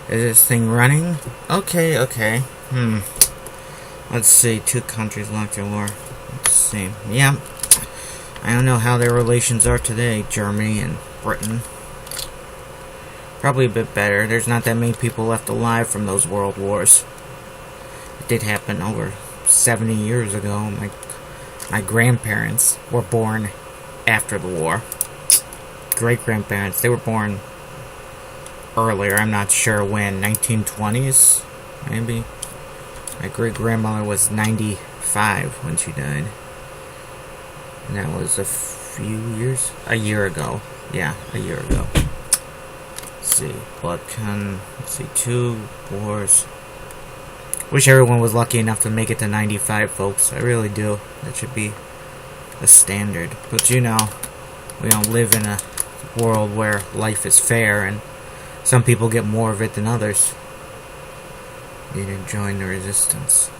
Is this thing running? Okay, okay. Let's see. Two countries locked in war. Let's see. Yeah. I don't know how their relations are today, Germany and Britain. Probably a bit better. There's not that many people left alive from those world wars. It did happen over 70 years ago. My grandparents were born after the war. Great-grandparents, they were born earlier. I'm not sure when. 1920s, maybe. My great-grandmother was 95 when she died. And that was a year ago. Yeah, a year ago. Let's see. Balkan. Let's see. 2 wars. Wish everyone was lucky enough to make it to 95, folks. I really do. That should be a standard. But you know, we don't live in a world where life is fair, and some people get more of it than others. Need to join the resistance.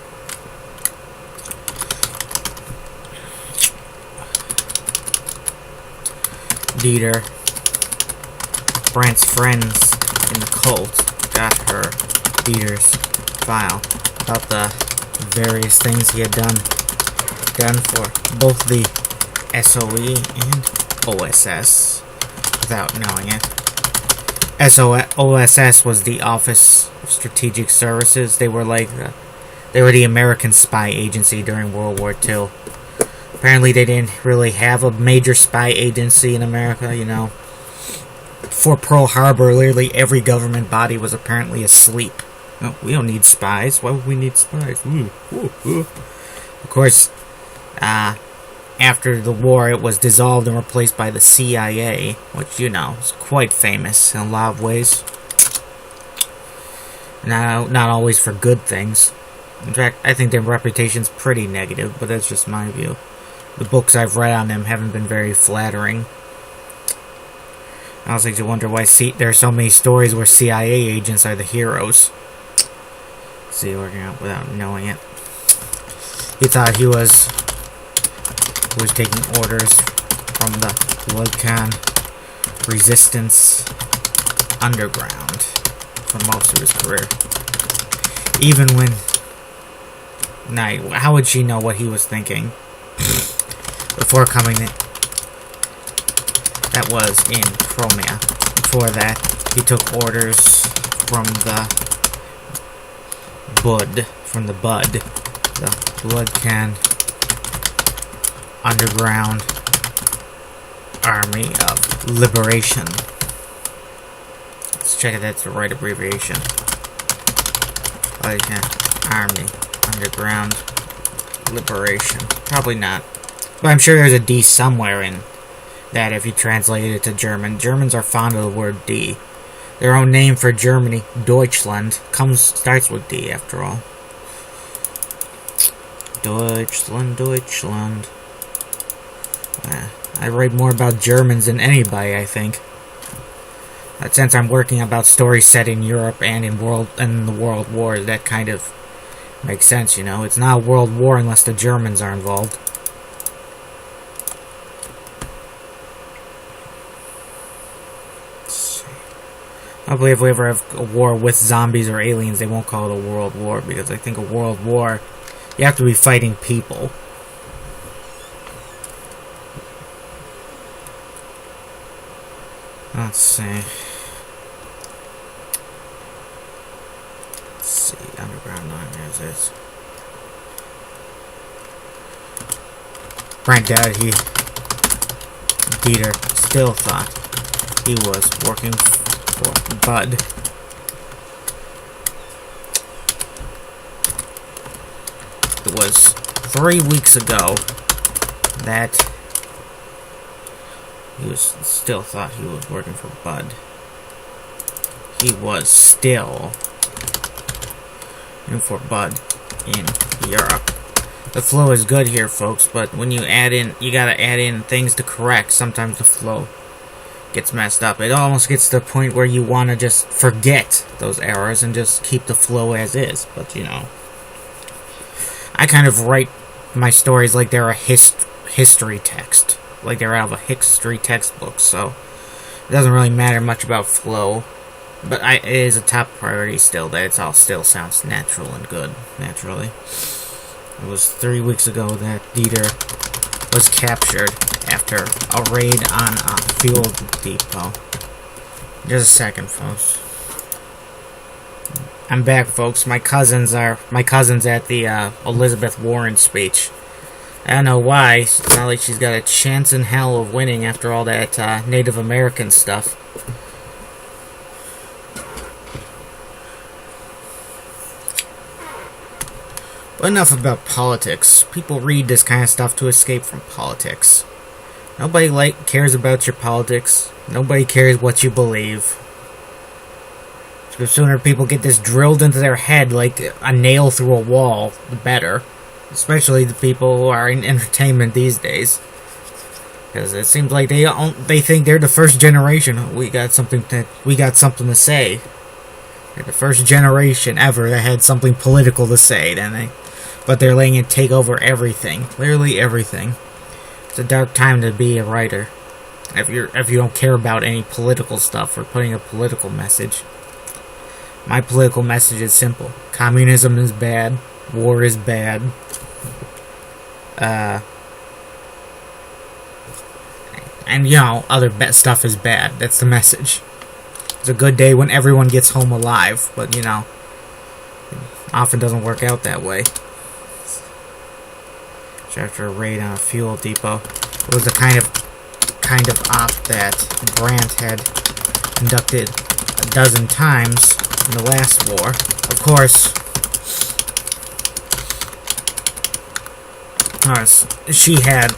Dieter, Brandt's friends in the cult, got her, Dieter's file about the various things he had done for both the SOE and OSS without knowing it. OSS was the Office of Strategic Services. They were the American spy agency during World War II. Apparently they didn't really have a major spy agency in America, you know. For Pearl Harbor, literally every government body was apparently asleep. No, we don't need spies. Why would we need spies? Of course, after the war, it was dissolved and replaced by the CIA, which, you know, is quite famous in a lot of ways. Not always for good things. In fact, I think their reputation's pretty negative, but that's just my view. The books I've read on them haven't been very flattering. I also wonder why there are so many stories where CIA agents are the heroes. See, working out without knowing it. He thought he was taking orders from the Balkan resistance underground for most of his career. Even when... how would she know what he was thinking? Before coming in... That was in Crimea. Before that, he took orders from the Bud, the Balkan Underground Army of Liberation. Let's check if that's the right abbreviation. Balkan Army Underground Liberation. Probably not. But I'm sure there's a D somewhere in that if you translate it to German. Germans are fond of the word D. Their own name for Germany, Deutschland, starts with D after all. Deutschland. I write more about Germans than anybody, I think. Since I'm working about stories set in Europe and in the World War, that kind of makes sense, you know. It's not a world war unless the Germans are involved. I believe if we ever have a war with zombies or aliens, they won't call it a world war, because I think a world war, you have to be fighting people. Let's see. Underground line, there's this. Brandt died, Dieter still thought he was working for Bud. It was 3 weeks ago that he still thought he was working for Bud. He was still in for Bud in Europe. The flow is good here, folks, but when you gotta add in things to correct. Sometimes the flow gets messed up. It almost gets to the point where you want to just forget those errors and just keep the flow as is. But, you know, I kind of write my stories like they're a history text. Like they're out of a history textbook, so it doesn't really matter much about flow. But it is a top priority still, that it all still sounds natural and good, naturally. It was 3 weeks ago that Dieter was captured after a raid on a fuel depot. Just a second, folks. I'm back, folks. My cousin's at the Elizabeth Warren speech. I don't know why. It's not like she's got a chance in hell of winning after all that Native American stuff. But enough about politics. People read this kind of stuff to escape from politics. Nobody cares about your politics. Nobody cares what you believe. The sooner people get this drilled into their head like a nail through a wall, the better. Especially the people who are in entertainment these days. Because it seems like they think they're the first generation. We got something to say. They're the first generation ever that had something political to say, but they're letting it take over everything, literally everything. It's a dark time to be a writer. If you don't care about any political stuff or putting a political message. My political message is simple: communism is bad, war is bad. And other stuff is bad. That's the message. It's a good day when everyone gets home alive, but it often doesn't work out that way. After a raid on a fuel depot, it was the kind of op that Brandt had conducted a dozen times in the last war. Of course, she had a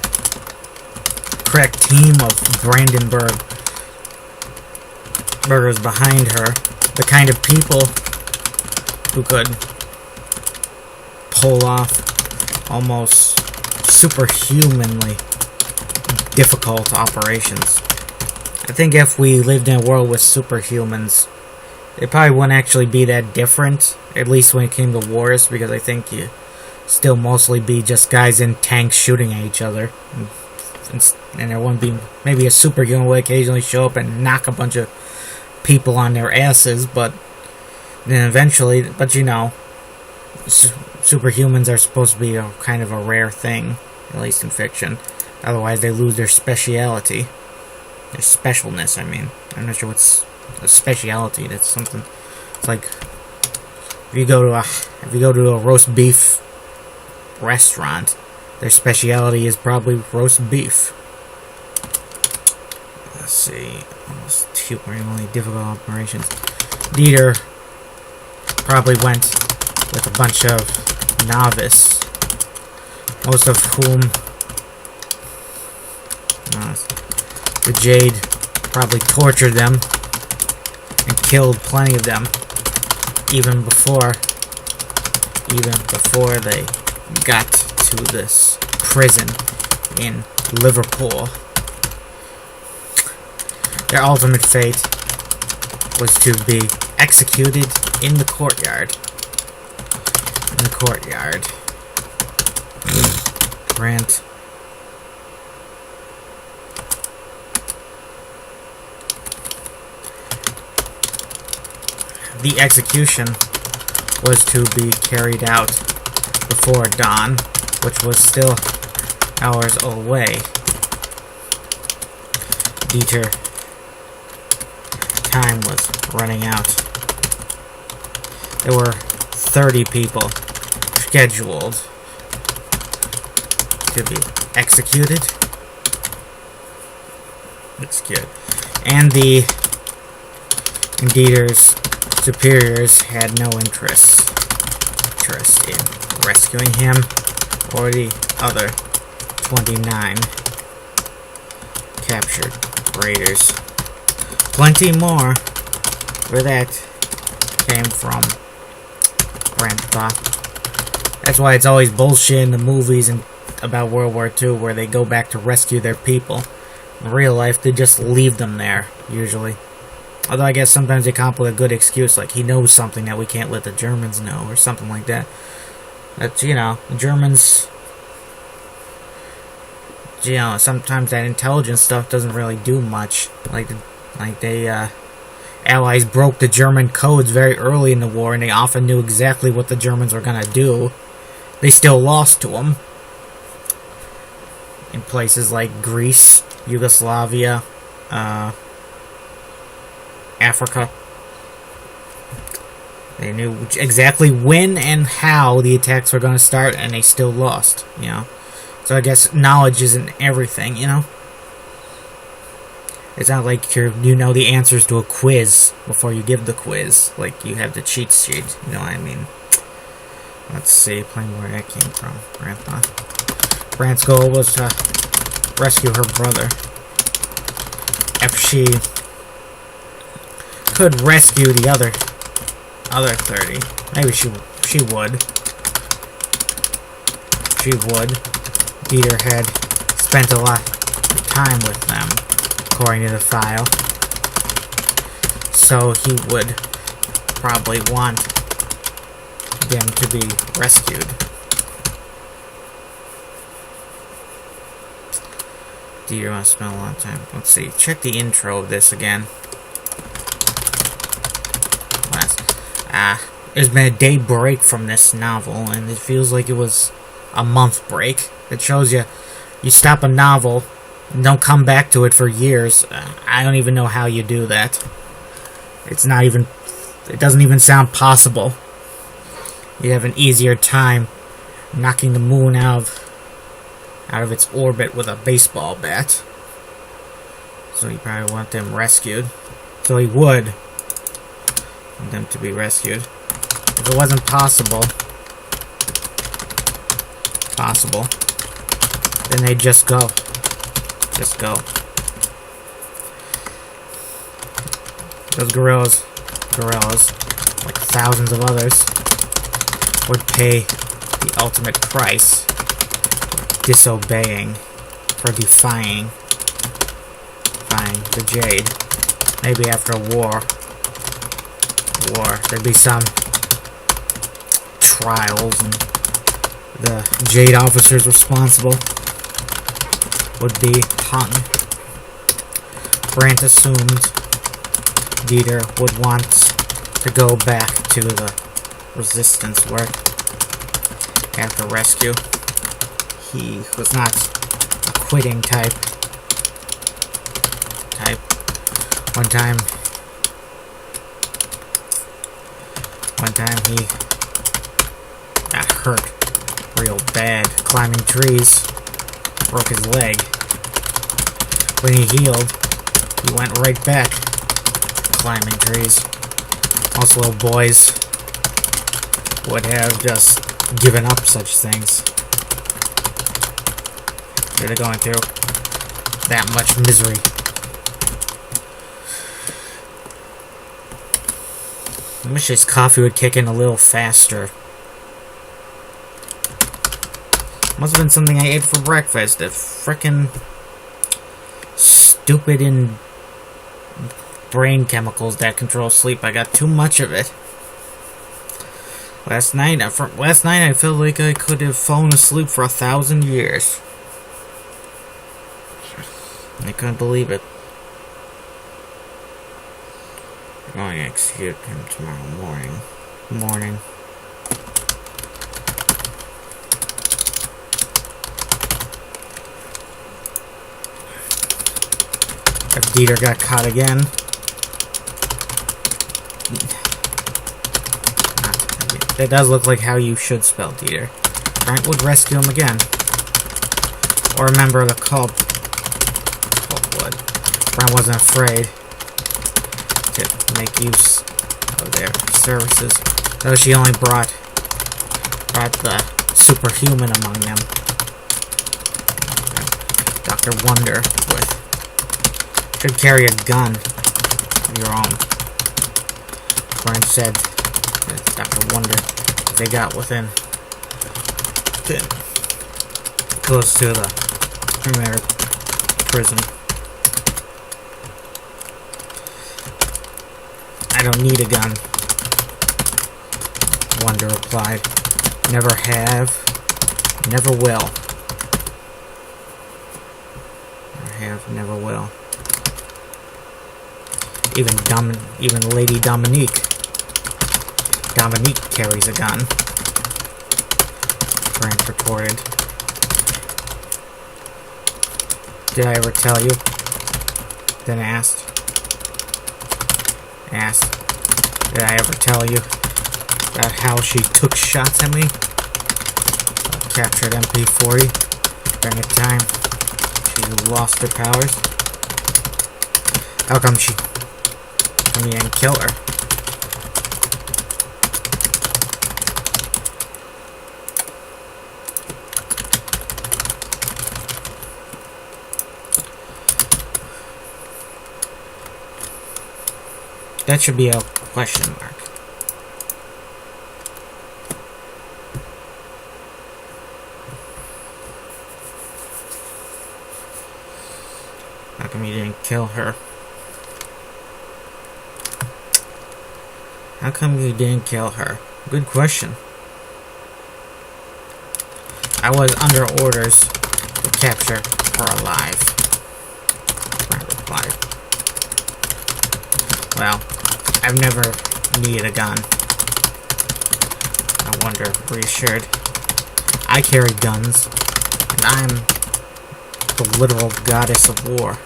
crack team of Brandenburgers behind her, the kind of people who could pull off almost superhumanly difficult operations. I think if we lived in a world with superhumans, it probably wouldn't actually be that different, at least when it came to wars, because I think you still mostly be just guys in tanks shooting at each other. And there wouldn't be, maybe a superhuman would occasionally show up and knock a bunch of people on their asses, but then eventually, superhumans are supposed to be kind of a rare thing, at least in fiction. Otherwise, they lose their speciality. Their specialness, I mean. I'm not sure what's a speciality. That's something. It's like if you go to a roast beef restaurant, their speciality is probably roast beef. Let's see. Almost really difficult operations. Dieter probably went with a bunch of novice, most of whom the Jade probably tortured them and killed plenty of them even before they got to this prison in Liverpool. Their ultimate fate was to be executed in the courtyard. Grant. The execution was to be carried out before dawn, which was still hours away. Dieter, time was running out. There were 30 people scheduled to be executed. And Dieter's superiors had no interest in rescuing him or the other 29 captured raiders. Plenty more where that came from. Grandpa. That's why it's always bullshit in the movies and about World War II where they go back to rescue their people. In real life, they just leave them there, usually. Although I guess sometimes they come up with a good excuse, like he knows something that we can't let the Germans know, or something like that. That's, the Germans, sometimes that intelligence stuff doesn't really do much. Like they Allies broke the German codes very early in the war, and they often knew exactly what the Germans were going to do. They still lost to them. In places like Greece, Yugoslavia, Africa. They knew exactly when and how the attacks were going to start, and they still lost, you know. So I guess knowledge isn't everything, you know. It's not like you know the answers to a quiz before you give the quiz. Like, you have the cheat sheet, you know what I mean? Let's see, playing where that came from. Grandpa. Brandt's goal was to rescue her brother. If she could rescue the other 30, maybe she would. She would. Dieter had spent a lot of time with them, according to the file. So he would probably want them to be rescued. Dieter must spend a lot of time. Let's see. Check the intro of this again. There's been a day break from this novel, and it feels like it was a month break. It shows you stop a novel and don't come back to it for years. I don't even know how you do that. It doesn't even sound possible. You'd have an easier time knocking the moon out of its orbit with a baseball bat. So you probably want them rescued. So he would want them to be rescued. If it wasn't possible, then they'd just go. Just go. Those guerrillas, like thousands of others, would pay the ultimate price for disobeying, for defying the Jade. Maybe after a war, there'd be some trials, and the Jade officers responsible would be hung. Brandt assumed Dieter would want to go back to the resistance work after rescue. He was not a quitting type. One time he got hurt real bad climbing trees, broke his leg. When he healed, he went right back climbing trees. Most little boys would have just given up such things. They're going through that much misery. I wish this coffee would kick in a little faster. Must have been something I ate for breakfast. The frickin' stupid and brain chemicals that control sleep. I got too much of it. Last night I felt like I could have fallen asleep for 1,000 years. I couldn't believe it. I'm going to execute him tomorrow morning. If Dieter got caught again, that does look like how you should spell Dieter. Frank would rescue him again. Or a member of the cult would. Frank wasn't afraid to make use of their services, though she only brought the superhuman among them. Dr. Wonder should carry a gun of your own. Brian said that Dr. Wonder, if they got within close to the Premier prison, I don't need a gun, Wonder replied. Never have, never will. Never have, never will. Even Lady Dominique. Dominique carries a gun. Grant retorted. Did I ever tell you? Then asked. Did I ever tell you about how she took shots at me? Captured MP40 during a time she lost her powers. How come you didn't kill her? That should be a question mark. How come you didn't kill her? How come you didn't kill her? Good question. I was under orders to capture her alive. I replied. Well, I've never needed a gun. I wonder, reassured. I carry guns, and I'm the literal goddess of war.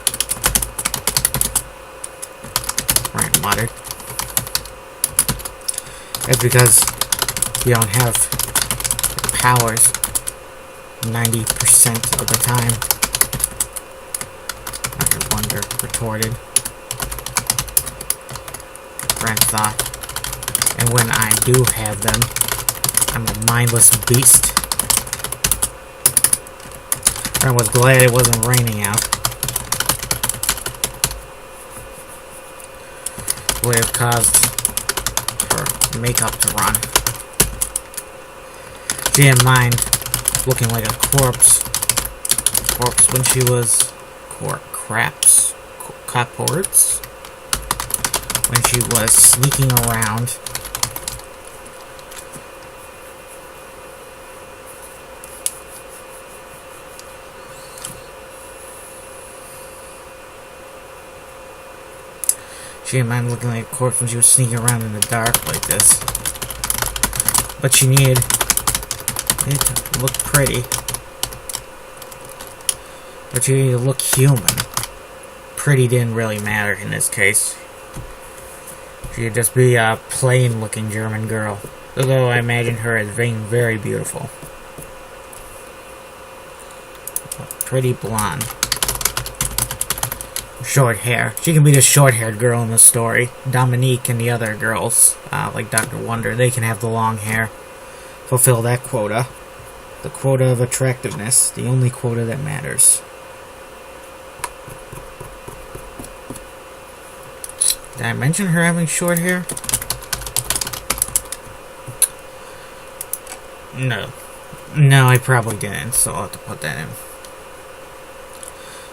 Grant muttered. It's because you don't have powers 90% of the time. I wonder, retorted. Grant thought. And when I do have them, I'm a mindless beast. Grant was glad it wasn't raining out. It would have caused her makeup to run. She didn't mind looking like a corpse when she was when she was sneaking around. She didn't mind looking like a corpse when she was sneaking around in the dark like this. But she needed it to look pretty. But she needed to look human. Pretty didn't really matter in this case. She'd just be a plain-looking German girl. Although I imagine her as being very beautiful. Pretty blonde. Short hair. She can be the short-haired girl in the story. Dominique and the other girls, like Dr. Wonder, they can have the long hair. Fulfill that quota. The quota of attractiveness. The only quota that matters. Did I mention her having short hair? No. No, I probably didn't, so I'll have to put that in.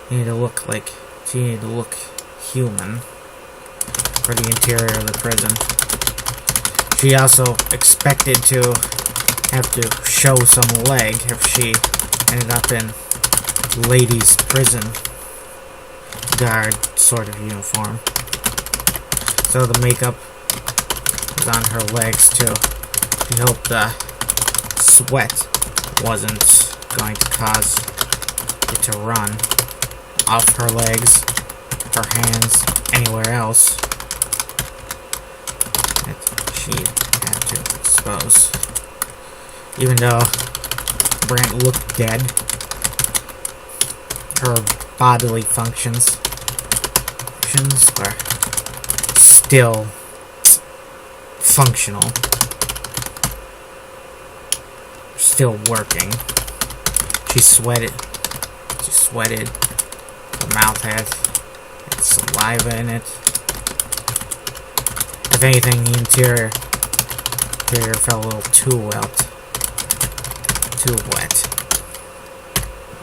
You need to look like... She needed to look human for the interior of the prison. She also expected to have to show some leg if she ended up in ladies' prison guard sort of uniform. So the makeup was on her legs too. She hoped the sweat wasn't going to cause it to run off her legs, her hands, anywhere else that she'd have to expose. Even though Brandt looked dead, her bodily functions were still functional, still working. She sweated. Her mouth had saliva in it. If anything, the interior felt a little too wet.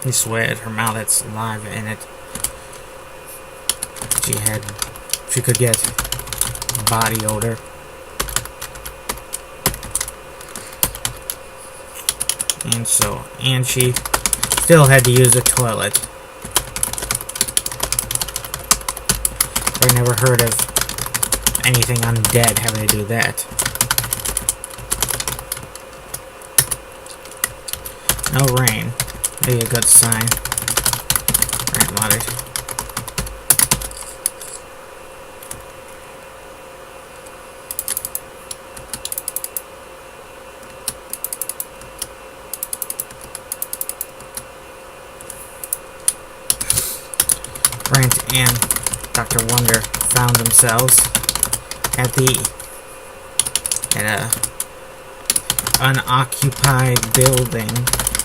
He sweated. Her mouth had saliva in it. She could get body odor. And she still had to use a toilet. I never heard of anything undead having to do that. No rain. Maybe a good sign. Rain muttered. Brent and Dr. Wonder found themselves at a unoccupied building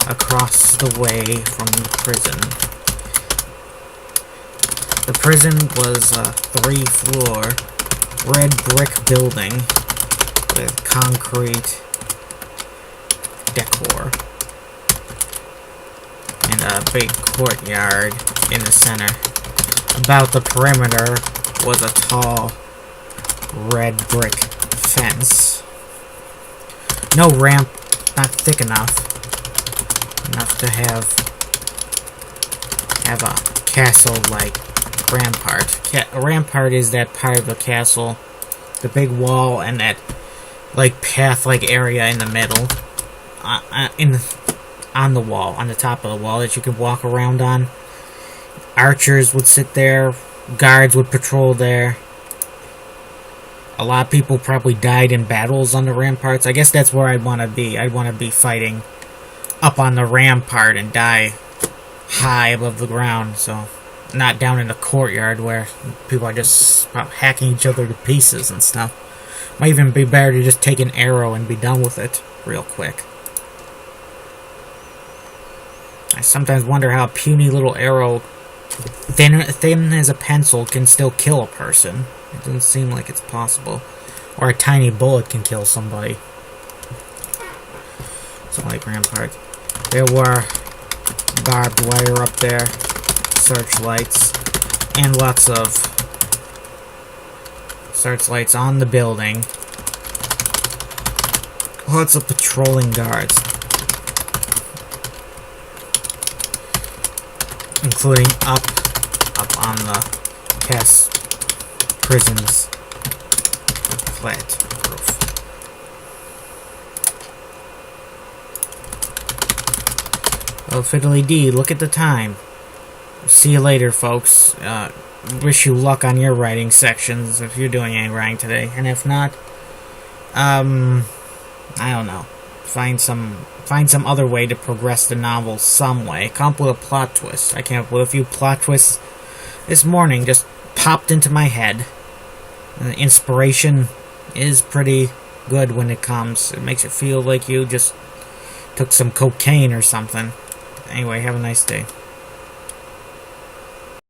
across the way from the prison. The prison was a 3-floor red brick building with concrete decor and a big courtyard in the center. About the perimeter was a tall red brick fence. No ramp, not thick enough to have a castle-like rampart. A rampart is that part of the castle, the big wall, and that like path-like area in the middle, on the wall, on the top of the wall that you could walk around on. Archers would sit there, guards would patrol there. A lot of people probably died in battles on the ramparts. I guess that's where I'd want to be. I'd want to be fighting up on the rampart and die high above the ground, so not down in the courtyard where people are just hacking each other to pieces and stuff. Might even be better to just take an arrow and be done with it real quick. I sometimes wonder how a puny little arrow, thin as a pencil, can still kill a person. It doesn't seem like it's possible. Or a tiny bullet can kill somebody. Something like ramparts. There were barbed wire up there, searchlights, and lots of searchlights on the building. Lots of patrolling guards, including up on the prison's flat roof. Oh, fiddly dee, look at the time. See you later, folks. Wish you luck on your writing sections if you're doing any writing today. And if not, I don't know. Find some other way to progress the novel some way. Come up with a plot twist. I came up with a few plot twists this morning, just popped into my head. And the inspiration is pretty good when it comes. It makes it feel like you just took some cocaine or something. Anyway, have a nice day.